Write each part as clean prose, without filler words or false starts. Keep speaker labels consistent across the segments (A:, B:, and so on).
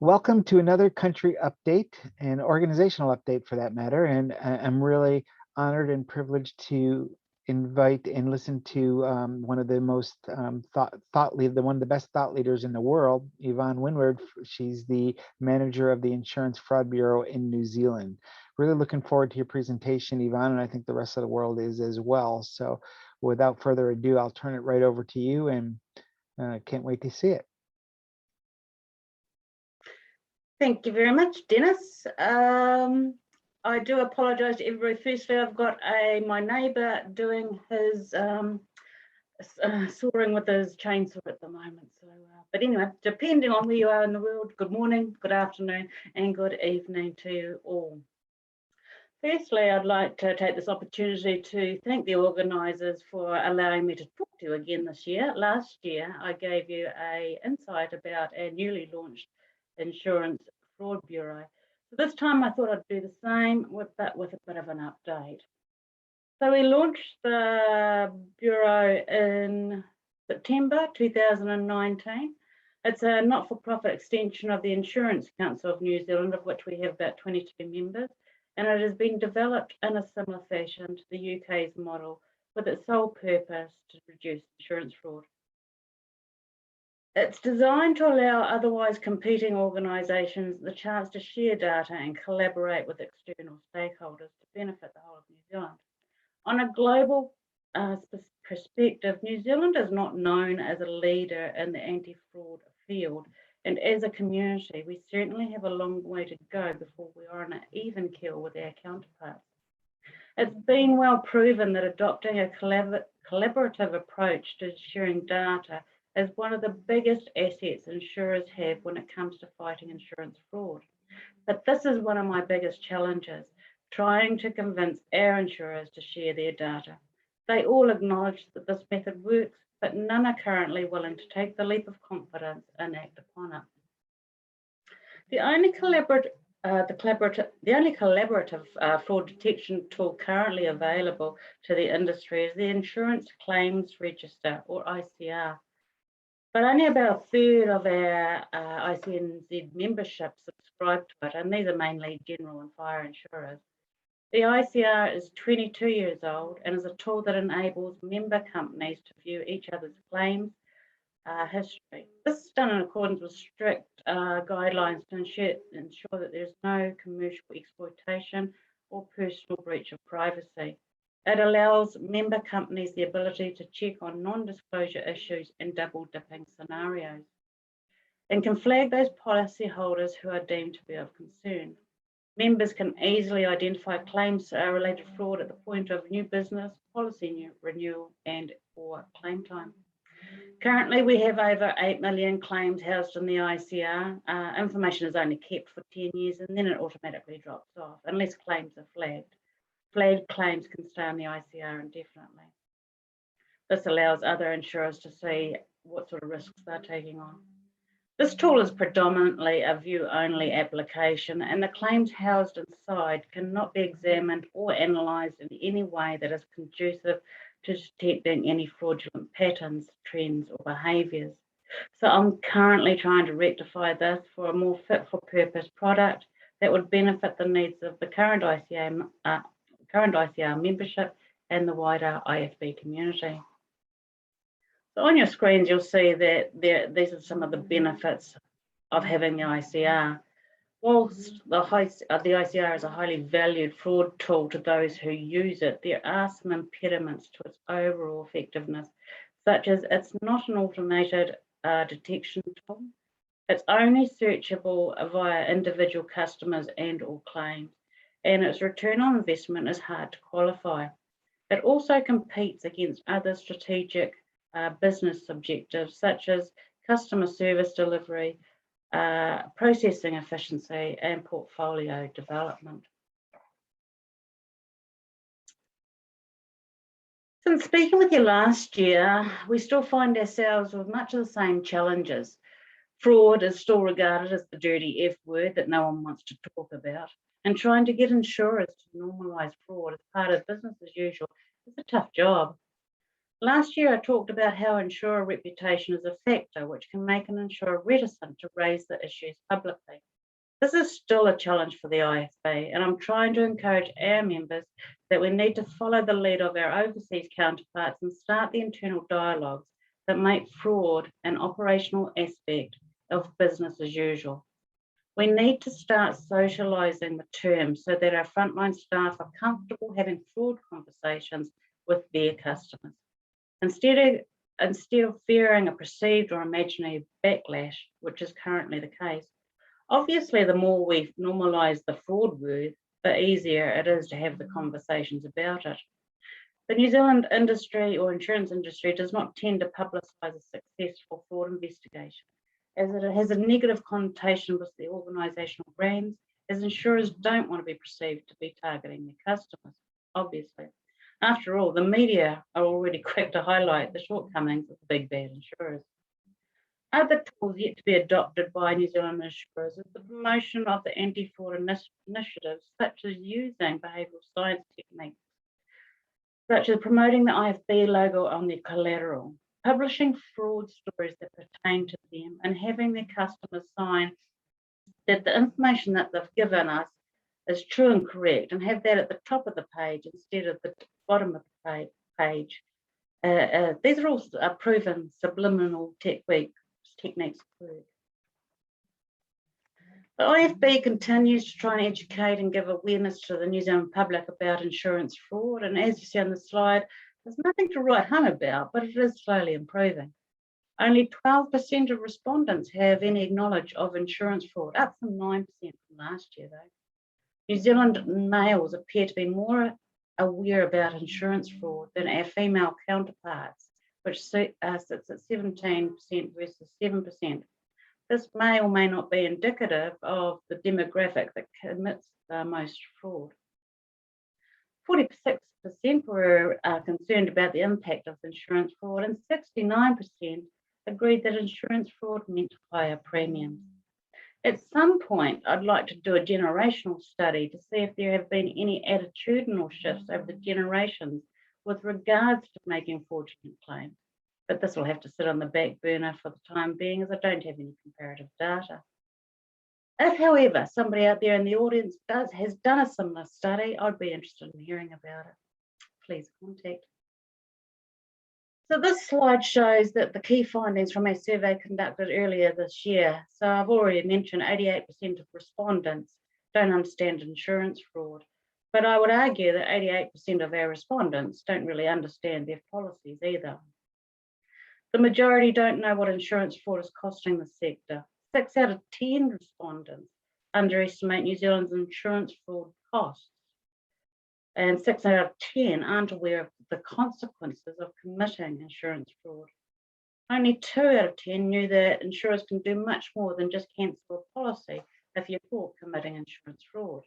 A: Welcome to another country update and organizational update for that matter. And I'm really honored and privileged to invite and listen to one of the most one of the best thought leaders in the world, Yvonne Windward. She's the manager of the Insurance Fraud Bureau in New Zealand. Really looking forward to your presentation, Yvonne, and I think the rest of the world is as well. So without further ado, I'll turn it right over to you, and can't wait to see it.
B: Thank you very much, Dennis. I do apologise to everybody. Firstly, I've got my neighbour doing his sawing with his chainsaw at the moment. So, but anyway, depending on where you are in the world, good morning, good afternoon, and good evening to you all. Firstly, I'd like to take this opportunity to thank the organisers for allowing me to talk to you again this year. Last year, I gave you an insight about our newly launched Insurance Fraud Bureau. So this time I thought I'd do the same, but with a bit of an update. So we launched the Bureau in September 2019. It's a not-for-profit extension of the Insurance Council of New Zealand, of which we have about 22 members, and it has been developed in a similar fashion to the UK's model, with its sole purpose to reduce insurance fraud. It's designed to allow otherwise competing organisations the chance to share data and collaborate with external stakeholders to benefit the whole of New Zealand. On a global perspective, New Zealand is not known as a leader in the anti-fraud field, and as a community, we certainly have a long way to go before we are on an even keel with our counterparts. It's been well proven that adopting a collaborative approach to sharing data is one of the biggest assets insurers have when it comes to fighting insurance fraud. But this is one of my biggest challenges, trying to convince our insurers to share their data. They all acknowledge that this method works, but none are currently willing to take the leap of confidence and act upon it. The only collaborative fraud detection tool currently available to the industry is the Insurance Claims Register, or ICR. But only about a third of our ICNZ membership subscribe to it, and these are mainly general and fire insurers. The ICR is 22 years old and is a tool that enables member companies to view each other's claims history. This is done in accordance with strict guidelines to ensure that there's no commercial exploitation or personal breach of privacy. It allows member companies the ability to check on non-disclosure issues and double-dipping scenarios, and can flag those policyholders who are deemed to be of concern. Members can easily identify claims-related fraud at the point of new business, policy renewal, and or claim time. Currently, we have over 8 million claims housed in the ICR. Information is only kept for 10 years and then it automatically drops off unless claims are flagged. Flagged claims can stay on the ICR indefinitely. This allows other insurers to see what sort of risks they're taking on. This tool is predominantly a view-only application, and the claims housed inside cannot be examined or analysed in any way that is conducive to detecting any fraudulent patterns, trends, or behaviours. So I'm currently trying to rectify this for a more fit-for-purpose product that would benefit the needs of the current ICR membership and the wider IFB community. So on your screens, you'll see that these are some of the benefits of having the ICR. Whilst the ICR is a highly valued fraud tool to those who use it, there are some impediments to its overall effectiveness, such as it's not an automated detection tool. It's only searchable via individual customers and or claims, and its return on investment is hard to qualify. It also competes against other strategic business objectives, such as customer service delivery, processing efficiency, and portfolio development. Since speaking with you last year, we still find ourselves with much of the same challenges. Fraud is still regarded as the dirty F word that no one wants to talk about, and trying to get insurers to normalise fraud as part of business as usual is a tough job. Last year, I talked about how insurer reputation is a factor which can make an insurer reticent to raise the issues publicly. This is still a challenge for the IFB, and I'm trying to encourage our members that we need to follow the lead of our overseas counterparts and start the internal dialogues that make fraud an operational aspect of business as usual. We need to start socialising the term so that our frontline staff are comfortable having fraud conversations with their customers. Instead of fearing a perceived or imaginary backlash, which is currently the case. Obviously, the more we normalise the fraud word, the easier it is to have the conversations about it. The New Zealand industry or insurance industry does not tend to publicise a successful fraud investigation, as it has a negative connotation with the organisational brands, as insurers don't want to be perceived to be targeting their customers, obviously. After all, the media are already quick to highlight the shortcomings of the big bad insurers. Other tools yet to be adopted by New Zealand insurers is the promotion of the anti-fraud initiatives, such as using behavioural science techniques, such as promoting the IFB logo on their collateral, publishing fraud stories that pertain to them, and having their customers sign that the information that they've given us is true and correct, and have that at the top of the page instead of the bottom of the page. These are all proven subliminal techniques. The IFB continues to try and educate and give awareness to the New Zealand public about insurance fraud, and as you see on the slide, there's nothing to write home about, but it is slowly improving. Only 12% of respondents have any knowledge of insurance fraud, up from 9% from last year though. New Zealand males appear to be more aware about insurance fraud than our female counterparts, which sits at 17% versus 7%. This may or may not be indicative of the demographic that commits the most fraud. 46% were concerned about the impact of insurance fraud, and 69% agreed that insurance fraud meant higher premiums. At some point, I'd like to do a generational study to see if there have been any attitudinal shifts over the generations with regards to making fraudulent claims, but this will have to sit on the back burner for the time being, as I don't have any comparative data. If, however, somebody out there in the audience has done a similar study, I'd be interested in hearing about it. Please contact. So this slide shows that the key findings from our survey conducted earlier this year. So I've already mentioned 88% of respondents don't understand insurance fraud, but I would argue that 88% of our respondents don't really understand their policies either. The majority don't know what insurance fraud is costing the sector. 6 out of 10 respondents underestimate New Zealand's insurance fraud costs, and 6 out of 10 aren't aware of the consequences of committing insurance fraud. Only 2 out of 10 knew that insurers can do much more than just cancel a policy if you're caught committing insurance fraud.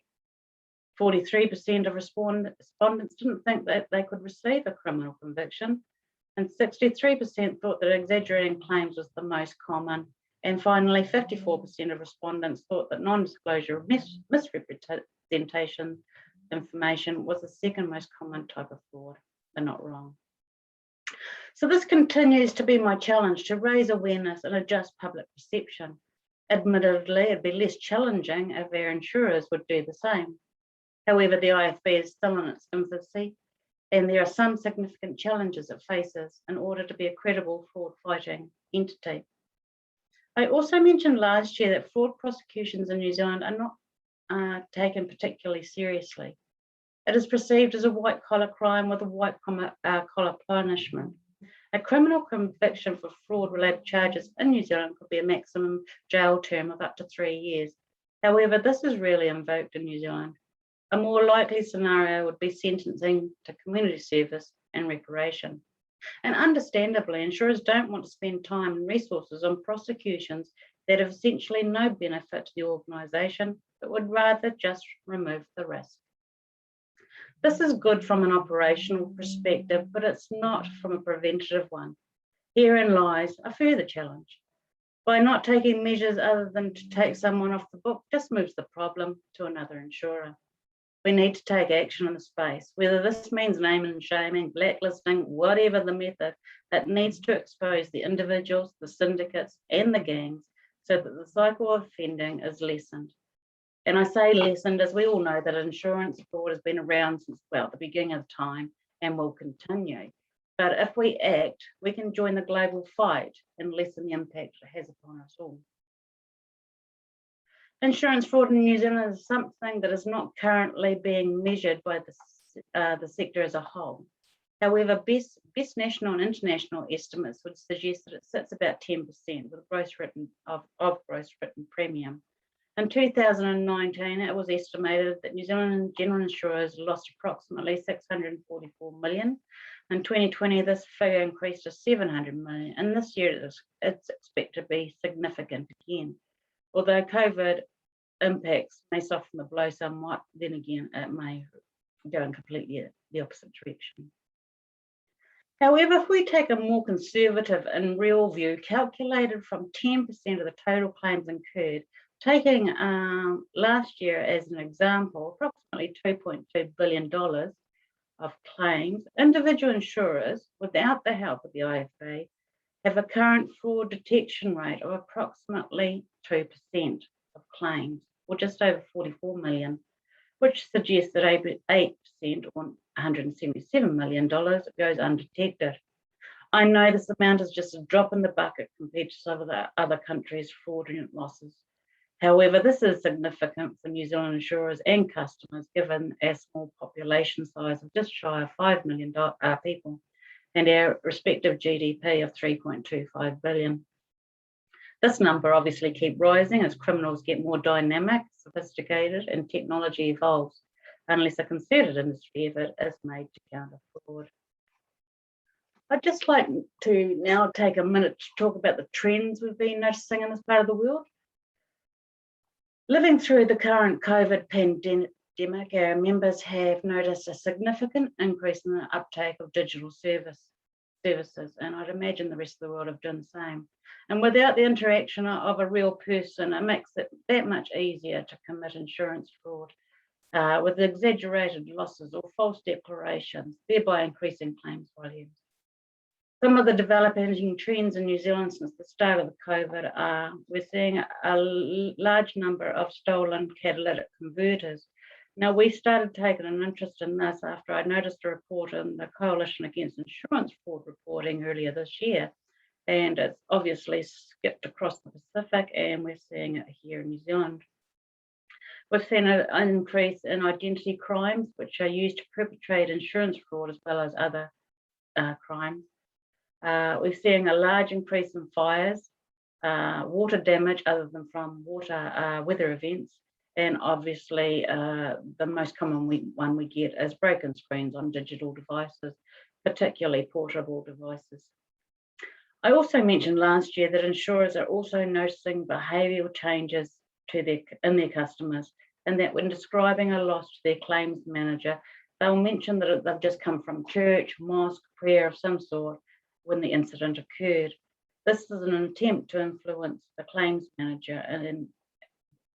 B: 43% of respondents didn't think that they could receive a criminal conviction, and 63% thought that exaggerating claims was the most common. And finally, 54% of respondents thought that non-disclosure of misrepresentation information was the second most common type of fraud. They're not wrong. So this continues to be my challenge, to raise awareness and adjust public perception. Admittedly, it'd be less challenging if our insurers would do the same. However, the IFB is still in its infancy, and there are some significant challenges it faces in order to be a credible fraud-fighting entity. I also mentioned last year that fraud prosecutions in New Zealand are not taken particularly seriously. It is perceived as a white-collar crime with a white-collar punishment. A criminal conviction for fraud-related charges in New Zealand could be a maximum jail term of up to 3 years. However, this is rarely invoked in New Zealand. A more likely scenario would be sentencing to community service and reparation. And understandably, insurers don't want to spend time and resources on prosecutions that have essentially no benefit to the organisation, but would rather just remove the risk. This is good from an operational perspective, but it's not from a preventative one. Herein lies a further challenge. By not taking measures other than to take someone off the book, just moves the problem to another insurer. We need to take action in the space, whether this means naming and shaming, blacklisting, whatever the method. It needs to expose the individuals, the syndicates, and the gangs so that the cycle of offending is lessened. And I say lessened, as we all know that insurance fraud has been around since, well, the beginning of time and will continue. But if we act, we can join the global fight and lessen the impact it has upon us all. Insurance fraud in New Zealand is something that is not currently being measured by the sector as a whole. However, best national and international estimates would suggest that it sits about 10% with gross written gross written premium. In 2019, it was estimated that New Zealand general insurers lost approximately 644 million. In 2020, this figure increased to 700 million, and this year it's expected to be significant again. Although COVID impacts may soften the blow somewhat, then again, it may go in completely the opposite direction. However, if we take a more conservative and real view, calculated from 10% of the total claims incurred, taking last year as an example, approximately $2.2 billion of claims, individual insurers, without the help of the IFA, have a current fraud detection rate of approximately 2% of claims, or just over 44 million, which suggests that 8% or $177 million goes undetected. I know this amount is just a drop in the bucket compared to some of the other countries' fraudulent losses. However, this is significant for New Zealand insurers and customers, given our small population size of just shy of 5 million people and our respective GDP of 3.25 billion. This number obviously keeps rising as criminals get more dynamic, sophisticated, and technology evolves, unless a concerted industry effort is made to counter fraud. I'd just like to now take a minute to talk about the trends we've been noticing in this part of the world. Living through the current COVID pandemic, our members have noticed a significant increase in the uptake of digital services, and I'd imagine the rest of the world have done the same. And without the interaction of a real person, it makes it that much easier to commit insurance fraud with exaggerated losses or false declarations, thereby increasing claims volumes. Some of the developing trends in New Zealand since the start of the COVID are we're seeing a large number of stolen catalytic converters. Now, we started taking an interest in this after I noticed a report in the Coalition Against Insurance Fraud reporting earlier this year, and it's obviously skipped across the Pacific, and we're seeing it here in New Zealand. We've seen an increase in identity crimes, which are used to perpetrate insurance fraud as well as other crimes. We're seeing a large increase in fires, water damage other than from weather events, and obviously the most common one we get is broken screens on digital devices, particularly portable devices. I also mentioned last year that insurers are also noticing behavioural changes in their customers, and that when describing a loss to their claims manager, they'll mention that they've just come from church, mosque, prayer of some sort when the incident occurred. This is an attempt to influence the claims manager and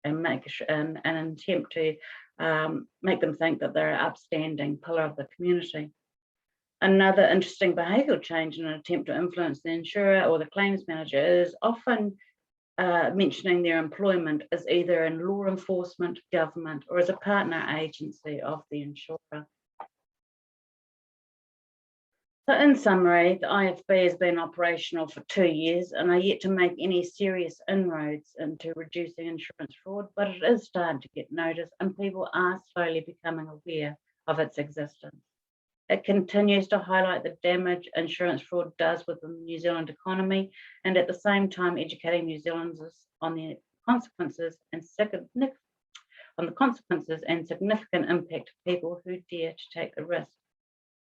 B: an attempt to make them think that they're an upstanding pillar of the community. Another interesting behavioural change in an attempt to influence the insurer or the claims manager is often mentioning their employment as either in law enforcement, government, or as a partner agency of the insurer. So in summary, the IFB has been operational for 2 years and are yet to make any serious inroads into reducing insurance fraud, but it is starting to get noticed and people are slowly becoming aware of its existence. It continues to highlight the damage insurance fraud does within the New Zealand economy, and at the same time educating New Zealanders on the consequences and significant impact of people who dare to take the risk.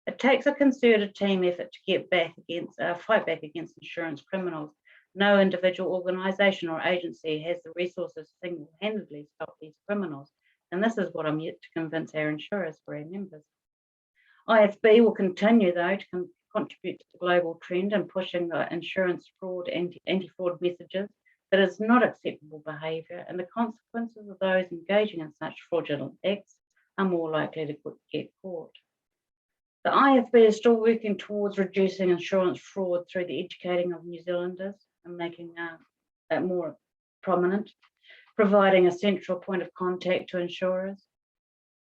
B: It takes a concerted team effort to fight back against insurance criminals. No individual organisation or agency has the resources to single-handedly stop these criminals, and this is what I'm yet to convince our insurers for our members. IFB will continue, though, to contribute to the global trend in pushing the insurance fraud, anti-fraud messages that is not acceptable behaviour, and the consequences of those engaging in such fraudulent acts are more likely to get caught. The IFB is still working towards reducing insurance fraud through the educating of New Zealanders and making it more prominent, providing a central point of contact to insurers,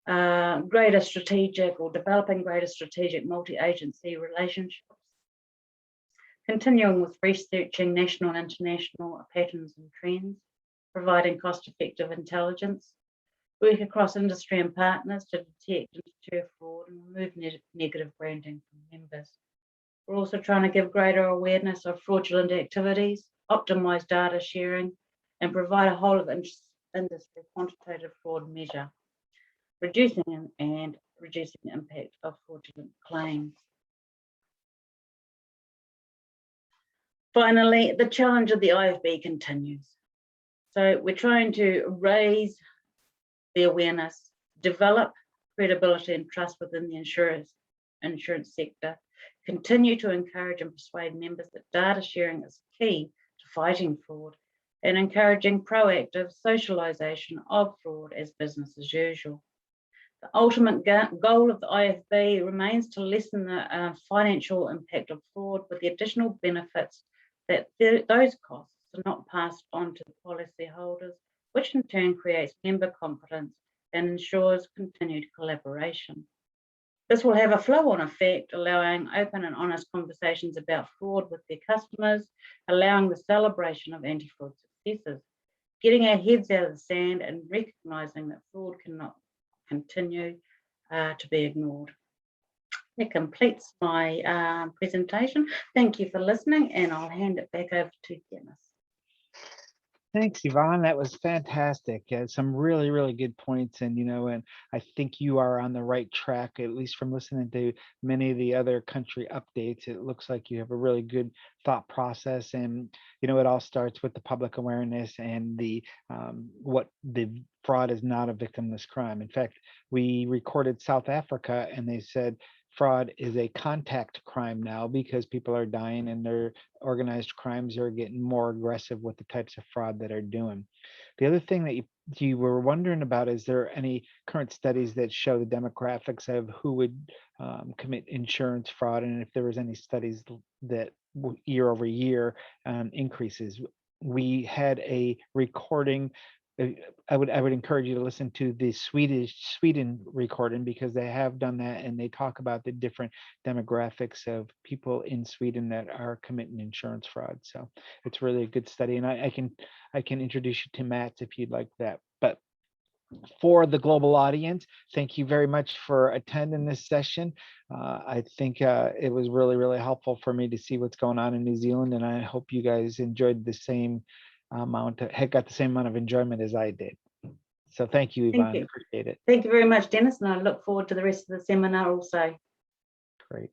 B: developing greater strategic multi-agency relationships, continuing with researching national and international patterns and trends, providing cost-effective intelligence, work across industry and partners to detect and deter fraud and remove negative branding from members. We're also trying to give greater awareness of fraudulent activities, optimise data sharing, and provide a whole of industry quantitative fraud measure, reducing the impact of fraudulent claims. Finally, the challenge of the IFB continues. So we're trying to raise the awareness, develop credibility and trust within the insurance sector, continue to encourage and persuade members that data sharing is key to fighting fraud, and encouraging proactive socialisation of fraud as business as usual. The ultimate goal of the IFB remains to lessen the financial impact of fraud with the additional benefits that those costs are not passed on to the policyholders, which in turn creates member confidence and ensures continued collaboration. This will have a flow-on effect, allowing open and honest conversations about fraud with their customers, allowing the celebration of anti-fraud successes, getting our heads out of the sand and recognising that fraud cannot continue to be ignored. That completes my presentation. Thank you for listening, and I'll hand it back over to Dennis.
A: Thanks, Yvonne. That was fantastic. Some really, really good points. And, and I think you are on the right track, at least from listening to many of the other country updates. It looks like you have a really good thought process. And, it all starts with the public awareness and what the fraud is not a victimless crime. In fact, we recorded South Africa and they said fraud is a contact crime now because people are dying and their organized crimes are getting more aggressive with the types of fraud that are doing. The other thing that you were wondering about, is there any current studies that show the demographics of who would commit insurance fraud, and if there was any studies that year over year increases? We had a recording. I would encourage you to listen to the Sweden recording, because they have done that and they talk about the different demographics of people in Sweden that are committing insurance fraud. So it's really a good study, and I can introduce you to Matt if you'd like that. But for the global audience, thank you very much for attending this session. I think it was really, really helpful for me to see what's going on in New Zealand, and I hope you guys enjoyed the same got the same amount of enjoyment as I did. So thank you, Yvonne.
B: Thank you.
A: Appreciate it.
B: Thank you very much, Dennis, and I look forward to the rest of the seminar also.
A: Great.